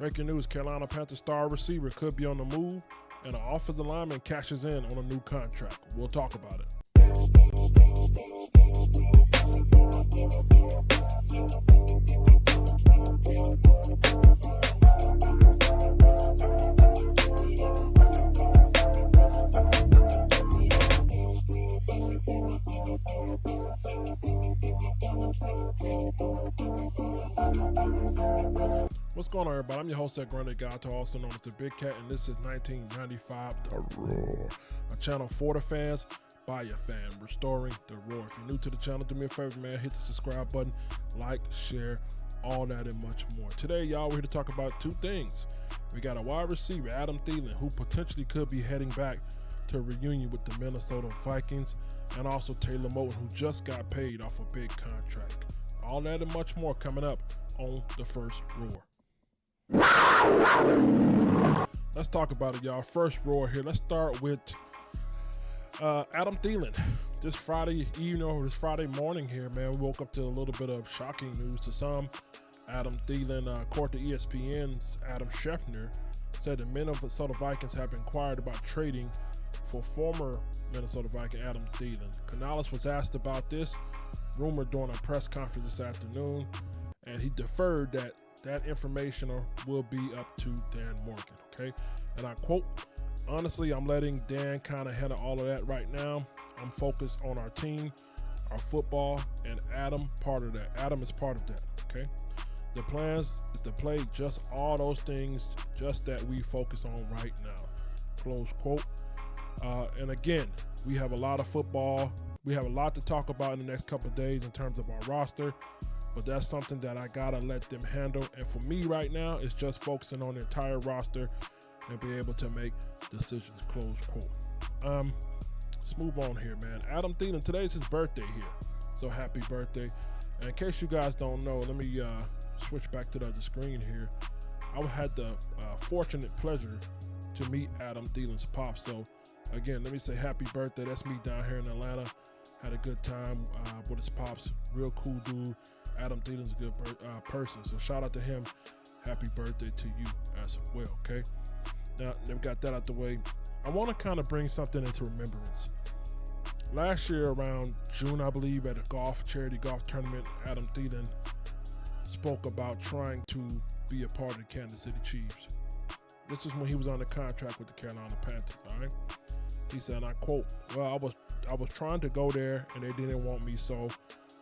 Breaking news, Carolina Panthers star receiver could be on the move, and an offensive lineman cashes in on a new contract. We'll talk about it. What's going on, everybody? I'm your host, Grande Gato, also known as the Big Cat, and this is 1995 The Roar, a channel for the fans, by a fan, restoring the roar. If you're new to the channel, do me a favor, man, hit the subscribe button, like, share, all that and much more. Today, y'all, we're here to talk about two things. We got a wide receiver, Adam Thielen, who potentially could be heading back to a reunion with the Minnesota Vikings, and also Taylor Moton, who just got paid off a big contract. All that and much more coming up on the first Roar. Let's talk about it, y'all. First Roar here. Let's start with Adam Thielen. This Friday evening or this Friday morning here, man, we woke up to a little bit of shocking news to some. Adam Thielen, according to ESPN's Adam Schefter, said the Minnesota Vikings have inquired about trading for former Minnesota Viking Adam Thielen. Canales was asked about this rumor during a press conference this afternoon, and he deferred that information will be up to Dan Morgan, okay? And I quote, "Honestly, I'm letting Dan kind of handle all of that right now. I'm focused on our team, our football, and Adam part of that. Adam is part of that, okay? The plans is to play just all those things just that we focus on right now," close quote. And again, we have a lot of football. We have a lot to talk about in the next couple of days in terms of our roster, but that's something that I gotta let them handle. And for me right now, it's just focusing on the entire roster and be able to make decisions, close quote. Let's move on here, man. Adam Thielen, today's his birthday here, so happy birthday. And in case you guys don't know, let me switch back to the other screen here. I had the fortunate pleasure to meet Adam Thielen's pop. So again, let me say happy birthday. That's me down here in Atlanta. Had a good time with his pops. Real cool dude. Adam Thielen's a good person. So shout out to him. Happy birthday to you as well, okay? Now that we got that out the way, I want to kind of bring something into remembrance. Last year around June, I believe, at a charity golf tournament, Adam Thielen spoke about trying to be a part of the Kansas City Chiefs. This is when he was on the contract with the Carolina Panthers, all right? He said, and I quote, "Well, I was trying to go there and they didn't want me, so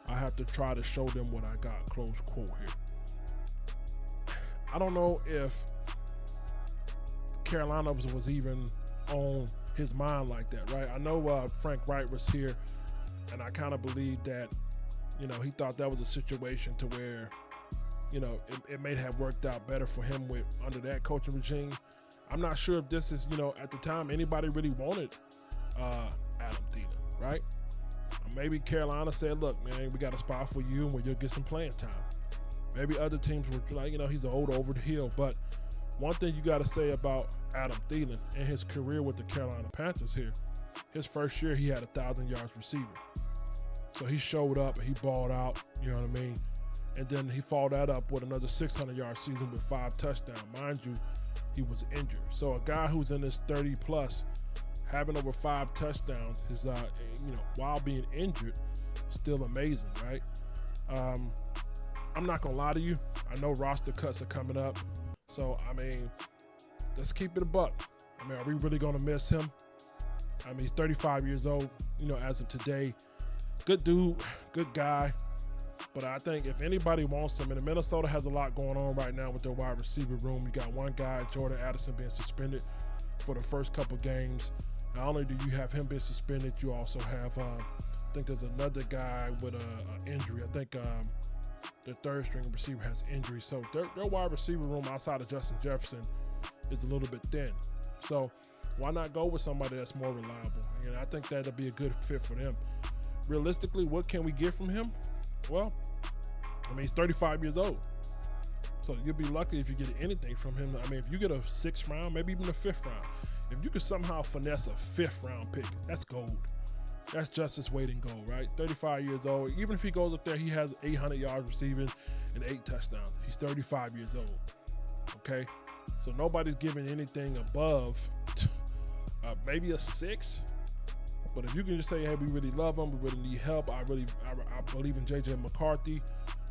I have to try to show them what I got," close quote here. I don't know if Carolina was even on his mind like that, right? I know Frank Wright was here, and I kind of believe that, he thought that was a situation to where, it may have worked out better for him under that coaching regime. I'm not sure if this is, at the time, anybody really wanted Adam Thielen, right? Maybe Carolina said, "Look, man, we got a spot for you and you'll get some playing time." Maybe other teams were like, he's old over the hill. But one thing you got to say about Adam Thielen and his career with the Carolina Panthers here, his first year he had 1,000 yards receiving. So he showed up and he balled out, you know what I mean? And then he followed that up with another 600-yard season with 5 touchdowns. Mind you, he was injured. So a guy who's in his 30-plus, having over 5 touchdowns, is while being injured, still amazing, right? I'm not gonna lie to you. I know roster cuts are coming up, so let's keep it a buck. Are we really gonna miss him? He's 35 years old, as of today. Good dude, good guy. But I think if anybody wants him, and Minnesota has a lot going on right now with their wide receiver room. You got one guy, Jordan Addison, being suspended for the first couple games. Not only do you have him being suspended, you also have, I think there's another guy with an injury. I think the third string receiver has injury. So their wide receiver room outside of Justin Jefferson is a little bit thin. So why not go with somebody that's more reliable? And I think that'll be a good fit for them. Realistically, what can we get from him? Well, he's 35 years old. So you'll be lucky if you get anything from him. If you get a 6th round, maybe even a 5th round, if you could somehow finesse a 5th round pick, that's gold. That's just his weight in gold, right? 35 years old. Even if he goes up there, he has 800 yards receiving and 8 touchdowns. He's 35 years old. okay? So nobody's giving anything above maybe a 6. But if you can just say, hey, we really love him, we really need help, I believe in JJ McCarthy,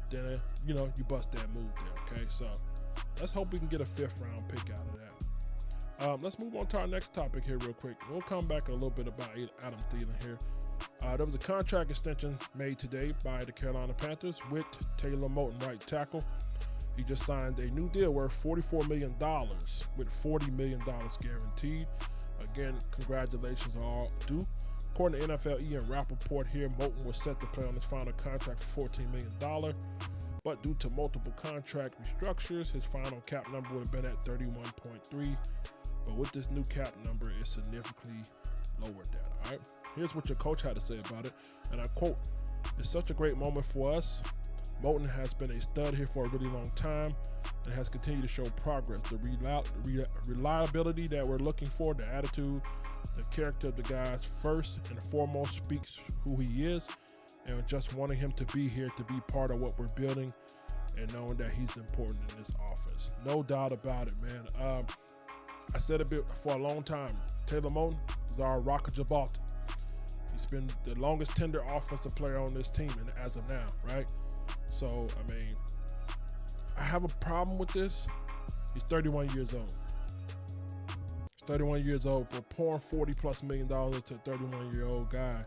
then, you know, you bust that move there, okay? So let's hope we can get a 5th round pick out of that. Let's move on to our next topic here real quick. We'll come back a little bit about Adam Thielen here. There was a contract extension made today by the Carolina Panthers with Taylor Moton, right tackle. He just signed a new deal worth $44 million with $40 million guaranteed. Again, congratulations are all due. According to NFL Ian Rappaport here, Moton was set to play on his final contract for $14 million. But due to multiple contract restructures, his final cap number would have been at 31.3. But with this new cap number, it's significantly lowered that, all right? Here's what your coach had to say about it, and I quote, "It's such a great moment for us. Moton has been a stud here for a really long time and has continued to show progress. The reliability that we're looking for, the attitude, the character of the guys first and foremost speaks who he is, and just wanting him to be here, to be part of what we're building, and knowing that he's important in this offense." No doubt about it, man. I said it for a long time. Taylor Moton is our Rock of Gibraltar. He's been the longest tender offensive player on this team, and as of now, right? So, I mean, I have a problem with this. He's 31 years old. He's 31 years old, but pouring $40+ million into a 31-year-old guy.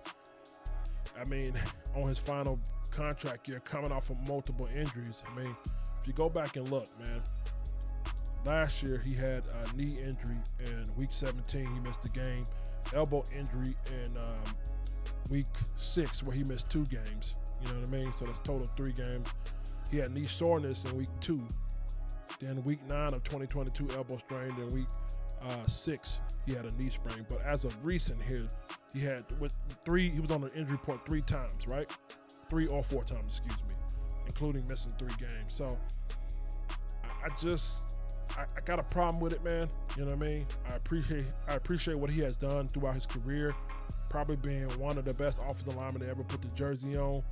I mean, on his final contract year, coming off of multiple injuries. I mean, if you go back and look, man, last year he had a knee injury in week 17. He missed the game. Elbow injury in week 6 where he missed 2 games. You know what I mean? So that's total 3 games. He had knee soreness in week 2. Then week 9 of 2022, elbow strain. Then week 6, he had a knee sprain. But as of recent here, he had he was on the injury report 3 times, right? 3 or 4 times, excuse me, including missing 3 games. So I got a problem with it, man. You know what I mean? I appreciate what he has done throughout his career, probably being one of the best offensive linemen to ever put the jersey on.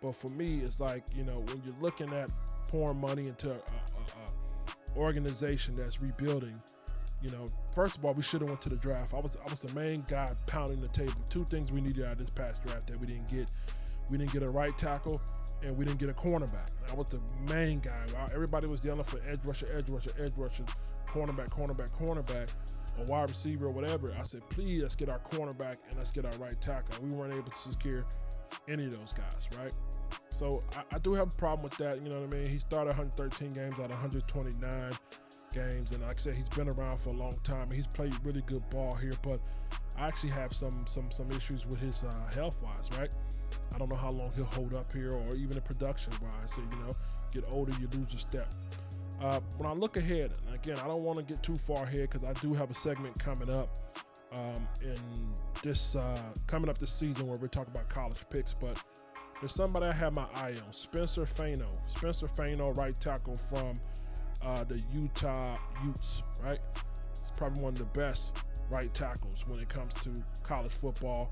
But for me, it's like, you know, when you're looking at pouring money into a organization that's rebuilding, you know, first of all, we should have went to the draft. I was the main guy pounding the table. 2 things we needed out of this past draft that we didn't get. We didn't get a right tackle, and we didn't get a cornerback. I was the main guy. Everybody was yelling for edge rusher, cornerback, or wide receiver or whatever. I said, please, let's get our cornerback and let's get our right tackle. We weren't able to secure any of those guys, right? So I do have a problem with that. You know what I mean? He started 113 games out of 129 games, and like I said, he's been around for a long time, and he's played really good ball here. But I actually have some issues with his health-wise, right? I don't know how long he'll hold up here, or even in production-wise. So, you know, get older, you lose a step. When I look ahead, and again, I don't want to get too far ahead because I do have a segment coming up in this coming up this season where we're talking about college picks. But there's somebody I have my eye on, Spencer Feno, right tackle from the Utah Utes, right? He's probably one of the best right tackles when it comes to college football.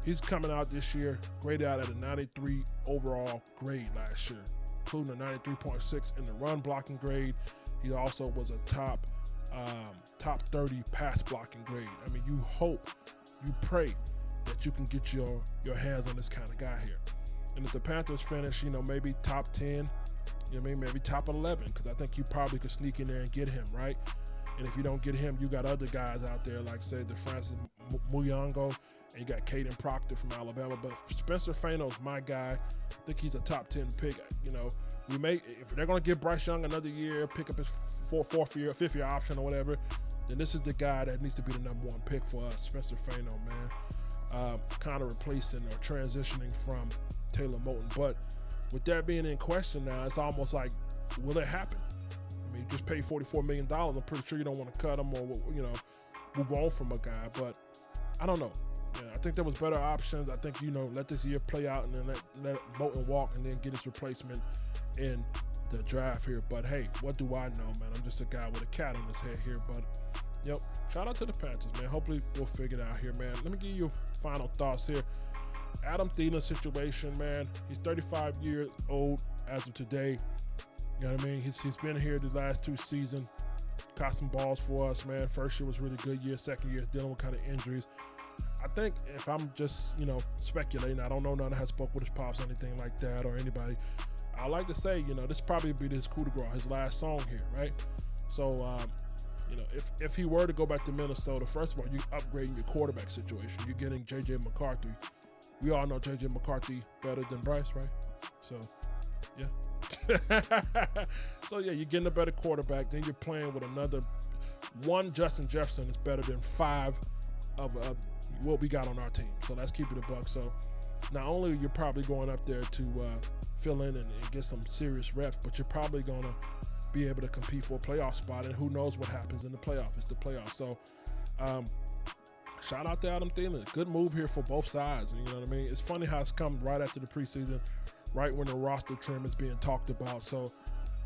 He's coming out this year, graded out at a 93 overall grade last year, including a 93.6 in the run blocking grade. He also was a top 30 pass blocking grade. I mean, you hope, you pray that you can get your hands on this kind of guy here. And if the Panthers finish, you know, maybe top 10, you know what I mean, maybe top 11, because I think you probably could sneak in there and get him, right? And if you don't get him, you got other guys out there, like, say, the Francis Muyongo, and you got Caden Proctor from Alabama. But Spencer Feno's my guy. I think he's a top 10 pick. You know, if they're going to give Bryce Young another year, pick up his fifth year option or whatever, then this is the guy that needs to be the number 1 pick for us, Spencer Feno, man. Kind of replacing or transitioning from Taylor Moton. But with that being in question now, it's almost like, will it happen? I mean, you just paid $44 million. I'm pretty sure you don't want to cut him or, you know, move on from a guy. But I don't know. Yeah, I think there was better options. I think, you know, let this year play out and then let Moton walk and then get his replacement in the draft here. But, hey, what do I know, man? I'm just a guy with a cat on his head here. But, yep, shout out to the Panthers, man. Hopefully we'll figure it out here, man. Let me give you final thoughts here. Adam Thielen situation, man. He's 35 years old as of today. You know what I mean? He's been here the last 2 seasons. Caught some balls for us, man. First year was really good year. Second year is dealing with kind of injuries. I think if I'm just, speculating, I don't know none has spoke with his pops or anything like that or anybody. I like to say, this probably be his coup de grace, his last song here, right? So, if he were to go back to Minnesota, first of all, you're upgrading your quarterback situation. You're getting J.J. McCarthy. We all know J.J. McCarthy better than Bryce, right? So, yeah. So, yeah, you're getting a better quarterback. Then you're playing with one Justin Jefferson is better than 5 of what we got on our team. So, let's keep it a buck. So, not only you're probably going up there to fill in and get some serious reps, but you're probably going to be able to compete for a playoff spot, and who knows what happens in the playoff. It's the playoff. So, shout out to Adam Thielen. Good move here for both sides. You know what I mean? It's funny how it's come right after the preseason, right when the roster trim is being talked about. So,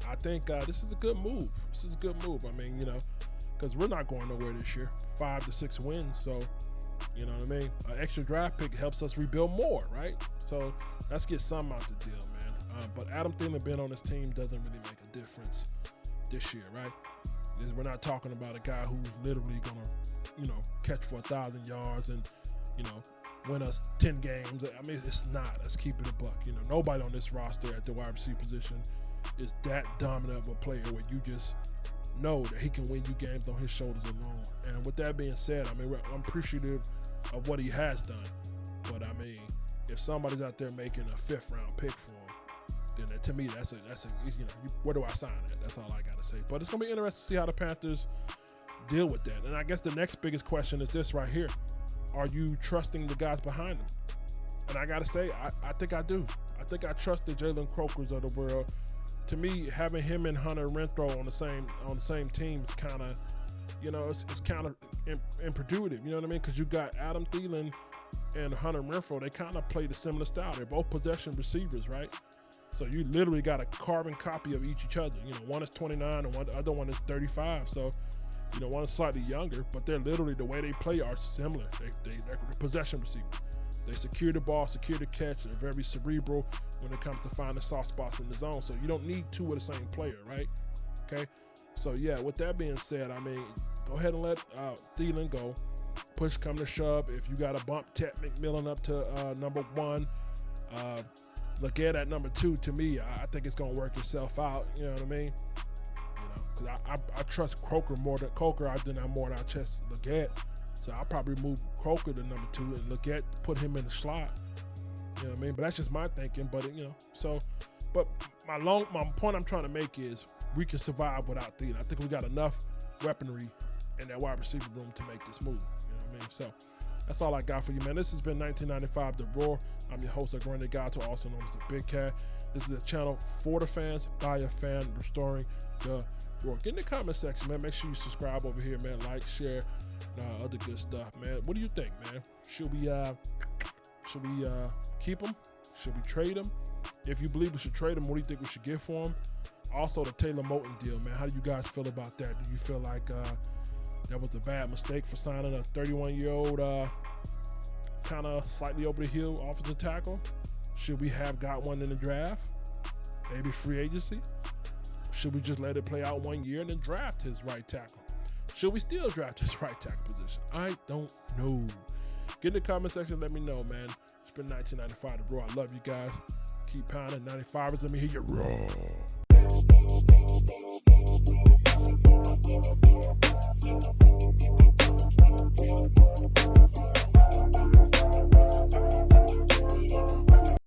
I think this is a good move. This is a good move. I mean, because we're not going nowhere this year. 5 to 6 wins. So, you know what I mean? An extra draft pick helps us rebuild more, right? So, let's get some out the deal, man. But Adam Thielen being on this team doesn't really make a difference this year, right? We're not talking about a guy who's literally going to, catch for 1,000 yards and, win us 10 games. I mean, it's not. Let's keep it a buck. Nobody on this roster at the wide receiver position is that dominant of a player where you just know that he can win you games on his shoulders alone. And with that being said, I mean, I'm appreciative of what he has done. But, I mean, if somebody's out there making a 5th-round pick for him, then to me, that's a where do I sign at? That's all I got to say. But it's going to be interesting to see how the Panthers deal with that. And I guess the next biggest question is this right here. Are you trusting the guys behind them? And I got to say, I think I do. I think I trust the Jalen Crokers of the world. To me, having him and Hunter Renfrow on the same team is kind of, it's kind of intuitive. You know what I mean? Because you got Adam Thielen and Hunter Renfrow. They kind of play the similar style. They're both possession receivers, right? So you literally got a carbon copy of each other. One is 29 and the other one is 35. So, one is slightly younger, but they're literally, the way they play are similar. They're possession receivers. They secure the ball, secure the catch. They're very cerebral when it comes to finding soft spots in the zone. So you don't need 2 of the same player, right? Okay. So yeah, with that being said, I mean, go ahead and let Thielen go. Push come to shove. If you got to bump Ted McMillan up to number 1, Legette at number 2, to me, I think it's going to work itself out. You know what I mean? Because I trust Croker more than Coker. I trust Legette. So I'll probably move Croker to number 2 and Legette, put him in the slot. You know what I mean? But that's just my thinking. But, but my point I'm trying to make is we can survive without Thielen. I think we got enough weaponry in that wide receiver room to make this move. You know what I mean? So that's all I got for you, man. This has been 1995 The Roar. I'm your host, Grande Gato, also known as the Big Cat. This is a channel for the fans, by a fan, restoring the roar. Get in the comment section, man. Make sure you subscribe over here, man. Like, share, other good stuff, man. What do you think, man? Should we keep him? Should we trade him? If you believe we should trade him, what do you think we should get for him? Also, the Taylor Moton deal, man. How do you guys feel about that? Do you feel like that was a bad mistake for signing a 31-year-old, kind of slightly over the hill offensive tackle? Should we have got one in the draft? Maybe free agency? Should we just let it play out 1 year and then draft his right tackle? Should we still draft his right tackle position? I don't know. Get in the comment section. Let me know, man. It's been 1995 The Roar. I love you guys. Keep pounding. 95ers. Let me hear you roar.